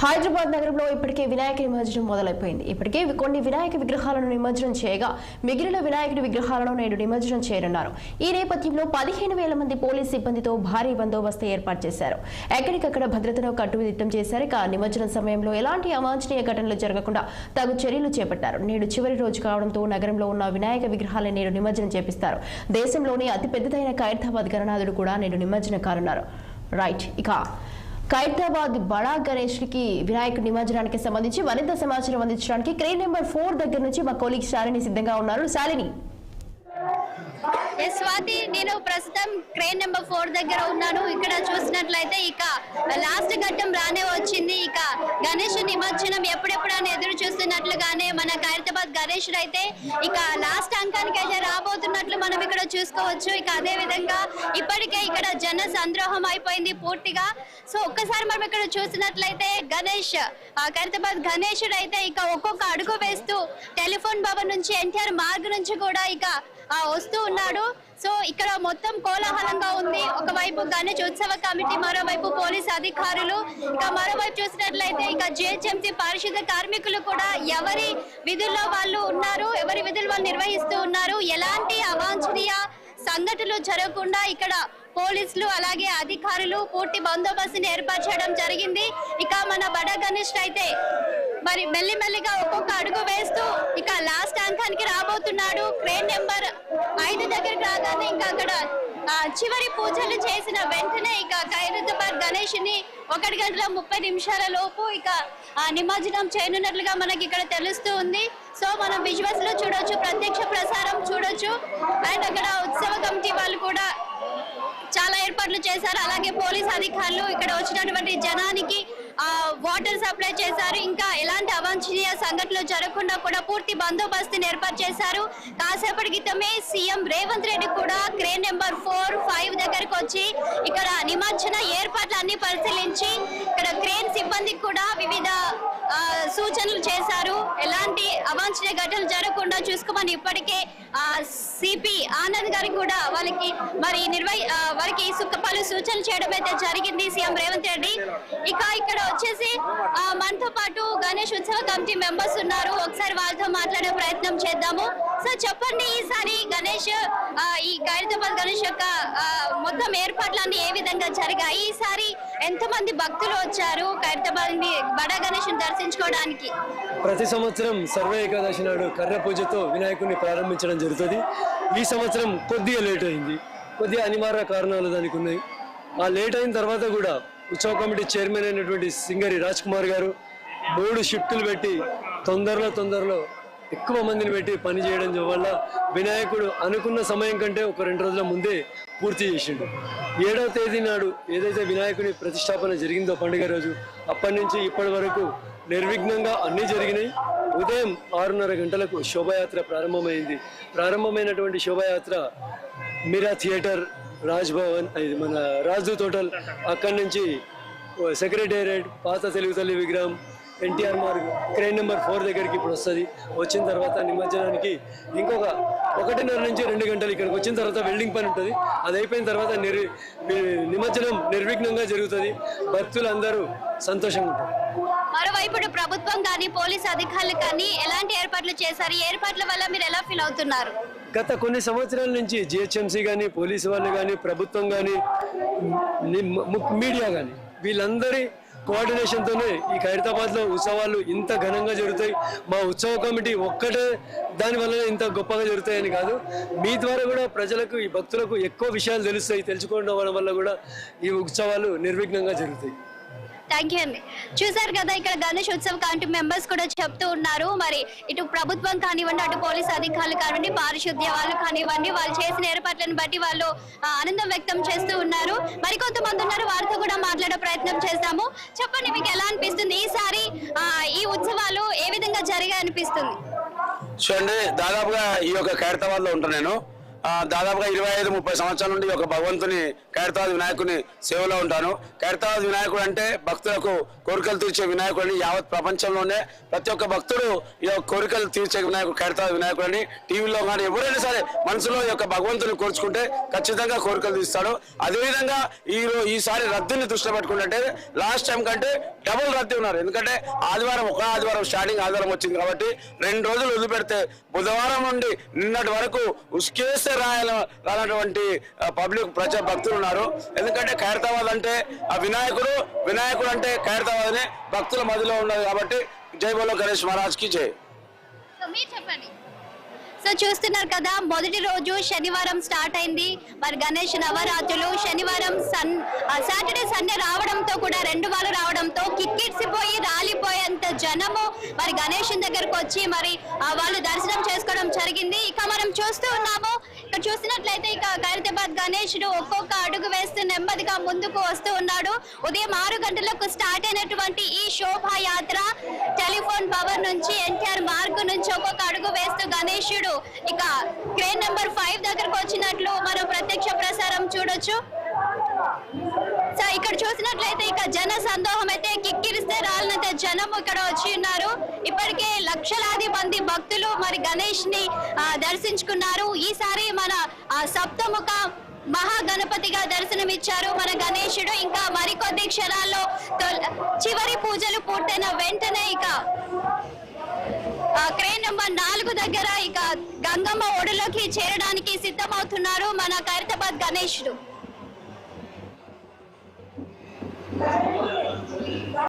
హైదరాబాద్ నగరంలో ఇప్పటికే వినాయక నిమజ్జనం మొదలైపోయింది. ఇప్పటికే కొన్ని వినాయక విగ్రహాలను నిమజ్జనం చేయగా మిగిలిన వినాయకుడి విగ్రహాలను నేడు నిమజ్జనం చేయనున్నారు. ఈ నేపథ్యంలో 15,000 మంది పోలీస్ సిబ్బందితో భారీ బందోబస్తు ఏర్పాటు చేశారు. ఎక్కడికక్కడ భద్రతను కట్టుదిట్టం చేశారు. ఇక నిమజ్జనం సమయంలో ఎలాంటి అవాంఛనీయ ఘటనలు జరగకుండా తగు చర్యలు చేపట్టారు. నేడు చివరి రోజు కావడంతో నగరంలో ఉన్న వినాయక విగ్రహాలను నేడు నిమజ్జనం చేపిస్తారు. దేశంలోని అతిపెద్దదైన ఖైరతాబాద్ గణనాథుడు కూడా నేడు నిమజ్జనం కానున్నారు. రైట్, ఇక ఖైరతాబాద్ బడా గణేష్ కి వినాయకుడి నిమజ్జనానికి సంబంధించి మరింత సమాచారం అందించడానికి క్రేన్ నెంబర్ 4 దగ్గర నుంచి మా కొలీగ్ శాలిని సిద్ధంగా ఉన్నారు. శాలిని, స్వాతి, నేను ప్రస్తుతం క్రేన్ నెంబర్ 4 దగ్గర ఉన్నాను. ఇక్కడ చూసినట్లయితే ఇక లాస్ట్ ఘట్టం రానే వచ్చింది. ఇక గణేష్ నిమజ్జనం ఎప్పుడెప్పుడు అని ఎదురు చూస్తున్నట్లుగానే మన ఖైరతాబాద్ గణేష్ అయితే ఇక లాస్ట్ అంకానికి అయితే రాబోతున్నట్లు మనం ఇక్కడ చూసుకోవచ్చు. ఇక అదే విధంగా ఇప్పటికే ఇక్కడ జన సంద్రోహం అయిపోయింది పూర్తిగా. సో ఒక్కసారి మనం ఇక్కడ చూసినట్లయితే గణేష్ ఖైరతాబాద్ గణేష్ అయితే ఇక ఒక్కొక్క అడుగు వేస్తూ టెలిఫోన్ భవన్ నుంచి ఎన్టీఆర్ మార్గ్ నుంచి కూడా ఇక వస్తూ ఉన్నాడు. సో ఇక్కడ మొత్తం కోలాహలంగా ఉంది. ఒకవైపు గణేష్ ఉత్సవ కమిటీ, మరోవైపు పోలీస్ అధికారులు, ఇక మరోవైపు చూసినట్లయితే ఇక జిహెచ్ఎంసీ పారిశుద్ధ కార్మికులు కూడా ఎవరి విధుల్లో వాళ్ళు ఉన్నారు, ఎవరి విధులు వాళ్ళు నిర్వహిస్తూ ఉన్నారు. ఎలాంటి అవాంఛనీయ సంఘటనలు జరగకుండా ఇక్కడ పోలీసులు అలాగే అధికారులు పూర్తి బందోబస్తుని ఏర్పాటు చేయడం జరిగింది. ఇక మన బడా గణేష్ అయితే మరి మెల్లిమెల్లిగా ఒక్కొక్క అడుగు వేస్తూ ఇక లాస్ట్ అంకానికి రాబోతున్నాడు. క్రేన్ నెంబర్ 5 దగ్గరికి రాగానే ఇంకా అక్కడ చివరి పూజలు చేసిన వెంటనే ఇక ఖైరతాబాద్ గణేష్ ని 1:30 లోపు ఇక నిమజ్జనం చేయనున్నట్లుగా మనకి ఇక్కడ తెలుస్తూ ఉంది. సో మనం విజువల్స్ లో చూడొచ్చు, ప్రత్యక్ష ప్రసారం చూడొచ్చు. అండ్ అక్కడ ఉత్సవ కమిటీ వాళ్ళు కూడా చాలా ఏర్పాట్లు చేశారు. అలాగే పోలీస్ అధికారులు ఇక్కడ వచ్చినటువంటి జనానికి వాటర్ సప్లై చేశారు. ఇంకా ఎలాంటి అవాంఛనీయ సంఘటనలు జరగకుండా కూడా పూర్తి బందోబస్తుని ఏర్పాటు చేశారు. కాసేపటి క్రితమే సీఎం రేవంత్ రెడ్డి కూడా క్రేన్ నెంబర్ 4, 5 దగ్గరకు వచ్చి ఇక్కడ నిమజ్జన ఏర్పాట్లు అన్ని పరిశీలించి ఇక్కడ క్రేన్ సిబ్బందికి కూడా వివిధ సూచనలు చేశారు. ఎలాంటి అవాంఛనీయ ఘటనలు జరగకుండా చూసుకోమని ఇప్పటికే సిపి ఆనంద్ గారికి కూడా వారికి పలు సూచనలు చేయడం అయితే జరిగింది సీఎం రేవంత్ రెడ్డి. ఇక ఇక్కడ వచ్చేసి మనతో పాటు గణేష్ ఉత్సవ కమిటీ మెంబర్స్ ఉన్నారు. ఒకసారి వాళ్ళతో మాట్లాడే ప్రయత్నం చేద్దాము. సార్ చెప్పండి, ఈసారి గణేష్ ఈ ఖైరతాబాద్ గణేష్ యొక్క మొత్తం ఏర్పాట్లన్నీ ఏ విధంగా జరిగాయి? ఈసారి ఎంతమంది భక్తులు వచ్చారు ఖైరతాబాద్ బడా గణేష్ దర్శించుకోవడానికి? ప్రతి సంవత్సరం సర్వ ఏకాదశి నాడు కర్ర పూజతో వినాయకుడిని ప్రారంభించడం జరుగుతుంది. ఈ సంవత్సరం కొద్దిగా లేట్ అయింది. కొద్దిగా అనివార్య కారణాలు దానికి ఉన్నాయి. ఆ లేట్ అయిన తర్వాత కూడా ఉత్సవ కమిటీ చైర్మన్ అయినటువంటి సింగరి రాజ్ కుమార్ గారు 3 షిఫ్టులు పెట్టి తొందరలో ఎక్కువ మందిని పెట్టి పని చేయడం వల్ల వినాయకుడు అనుకున్న సమయం కంటే ఒక 2 రోజుల ముందే పూర్తి చేసిండు. 7వ తేదీ నాడు ఏదైతే వినాయకుని ప్రతిష్టాపన జరిగిందో పండుగ రోజు, అప్పటి నుంచి ఇప్పటి వరకు నిర్విఘ్నంగా అన్నీ జరిగినాయి. ఉదయం 6:30 గంటలకు శోభాయాత్ర ప్రారంభమైంది. ప్రారంభమైనటువంటి శోభాయాత్ర మీరా థియేటర్, రాజ్ భవన్, మన రాజు తోటల్, అక్కడి నుంచి సెక్రటేరియట్, పాత తెలుగు తల్లి విగ్రహం, ఎన్టీఆర్ మార్గ్, క్రేన్ నెంబర్ 4 దగ్గరికి ఇప్పుడు వస్తుంది. వచ్చిన తర్వాత నిమజ్జనానికి ఇంకొక 1:30 నుంచి 2 గంటలు ఇక్కడికి వచ్చిన తర్వాత వెల్డింగ్ పని ఉంటుంది. అది అయిపోయిన తర్వాత నిమజ్జనం నిర్విఘ్నంగా జరుగుతుంది. భక్తులందరూ సంతోషంగా ఉంటారు. మరోవైపు ప్రభుత్వం కానీ పోలీస్ అధికారులు కానీ ఎలాంటి ఏర్పాట్లు చేశారు? ఈ ఏర్పాట్ల వల్ల మీరు ఎలా ఫీల్ అవుతున్నారు? గత కొన్ని సంవత్సరాల నుంచి జిహెచ్ఎంసీ కానీ, పోలీసు వాళ్ళు కానీ, ప్రభుత్వం కానీ, మీడియా కానీ వీళ్ళందరి కోఆర్డినేషన్తోనే ఈ ఖైరతాబాద్లో ఉత్సవాలు ఇంత ఘనంగా జరుగుతాయి. మా ఉత్సవ కమిటీ ఒక్కటే దానివల్లనే ఇంత గొప్పగా జరుగుతాయని కాదు, మీ ద్వారా కూడా ప్రజలకు, ఈ భక్తులకు ఎక్కువ విషయాలు తెలుస్తాయి. తెలుసుకోవడం వల్ల కూడా ఈ ఉత్సవాలు నిర్విఘ్నంగా జరుగుతాయి. థ్యాంక్ యూ అండి. చూసారు కదా, ఇక్కడ గణేష్ ఉత్సవ్ కమిటీ మెంబర్స్ కూడా చెప్తూ ఉన్నారు. మరి ఇటు ప్రభుత్వం కానివ్వండి, అటు పోలీస్ అధికారులు కానివ్వండి, పారిశుద్ధ్య వాళ్ళు కానివ్వండి, వాళ్ళు చేసిన ఏర్పాట్లను బట్టి వాళ్ళు ఆనందం వ్యక్తం చేస్తూ ఉన్నారు. మరి కొంతమంది ఉన్నారు, వారితో కూడా మాట్లాడే ప్రయత్నం చేస్తాము. చెప్పండి, మీకు ఎలా అనిపిస్తుంది ఈసారి ఈ ఉత్సవాలు ఏ విధంగా జరిగాయి అనిపిస్తుంది? చూడండి, దాదాపుగా ఈ యొక్క ఖైరతాబాద్ లో ఉంటాను నేను. దాదాపుగా 25-30 సంవత్సరాల నుండి ఒక భగవంతుని ఖైరతాబాద్ వినాయకుని సేవలో ఉంటాను. ఖైరతాబాద్ వినాయకుడు అంటే భక్తులకు కోరికలు తీర్చే వినాయకుడు అని యావత్ ప్రపంచంలోనే ప్రతి ఒక్క భక్తుడు ఈ యొక్క కోరికలు తీర్చే వినాయకుడు ఖైరతాబాద్ వినాయకుడు అని టీవీలో కానీ ఎవరైనా సరే మనసులో ఈ యొక్క భగవంతుని కోరుచుకుంటే ఖచ్చితంగా కోరికలు తీస్తాడు. అదేవిధంగా ఈసారి రద్దీని దృష్టిలో పెట్టుకుంటే లాస్ట్ టైం కంటే డబుల్ రద్దీ ఉన్నారు. ఎందుకంటే ఒక ఆదివారం స్టార్టింగ్ ఆదివారం వచ్చింది కాబట్టి 2 రోజులు వదిలిపెడితే బుధవారం నుండి నిన్నటి వరకు ఉస్కేస్తే రానటువంటి పబ్లిక్ భక్తులు ఉన్నారు. ఎందుకంటే ఖైరతాబాద్ అంటే ఆ వినాయకుడు అంటే ఖైరతాబాద్ అనే భక్తుల మధ్యలో ఉన్నది కాబట్టి జై బోలో గణేష్ మహారాజ్ కి జై. చెప్పండి. సో చూస్తున్నారు కదా, మొదటి రోజు శనివారం స్టార్ట్ అయింది మరి గణేష్ నవరాత్రులు. శనివారం సాటర్డే సండే రావడంతో కూడా 2 వారాలు రావడంతో కిక్కిడ్సిపోయి రాలిపోయేంత జనము మరి గణేష్ దగ్గరకు వచ్చి మరి వాళ్ళు దర్శనం చేసుకోవడం జరిగింది. ఇక మనం చూస్తూ ఉన్నాము, ఇక్కడ చూసినట్లయితే ఇక ఖైరతాబాద్ గణేశుడు ఒక్కొక్క అడుగు వేస్తూ నెమ్మదిగా ముందుకు వస్తూ ఉన్నాడు. ఉదయం 6 గంటలకు స్టార్ట్ అయినటువంటి ఈ శోభాయాత్ర టెలిఫోన్ పవర్ నుంచి ఎన్టీఆర్ మార్గ్ నుంచి ఒక్కొక్క అడుగు వేస్తూ గణేశుడు ఇక క్రేన్ నెంబర్ 5 దగ్గరకు వచ్చినట్లు మనం ప్రత్యక్ష ప్రసారం చూడొచ్చు. సో ఇక్కడ చూసినట్లయితే ఇక జన సందోహం అయితే కిక్కిరిస్తే రాలినంత జనం ఇక్కడ వచ్చి ఉన్నారు. ఇప్పటికే లక్షలాది మంది భక్తులు మరి గణేష్ ని దర్శించుకున్నారు. ఈసారి మన సప్తముఖ మహాగణపతిగా దర్శనమిచ్చారు మన గణేశుడు. ఇంకా మరికొద్ది క్షణాల్లో చివరి పూజలు పూర్తయిన వెంటనే ఇక క్రేన్ నెంబర్ 4 దగ్గర ఇక గంగమ్మ ఒడిలోకి చేరడానికి సిద్ధమవుతున్నారు మన ఖైరతాబాద్ గణేశుడు.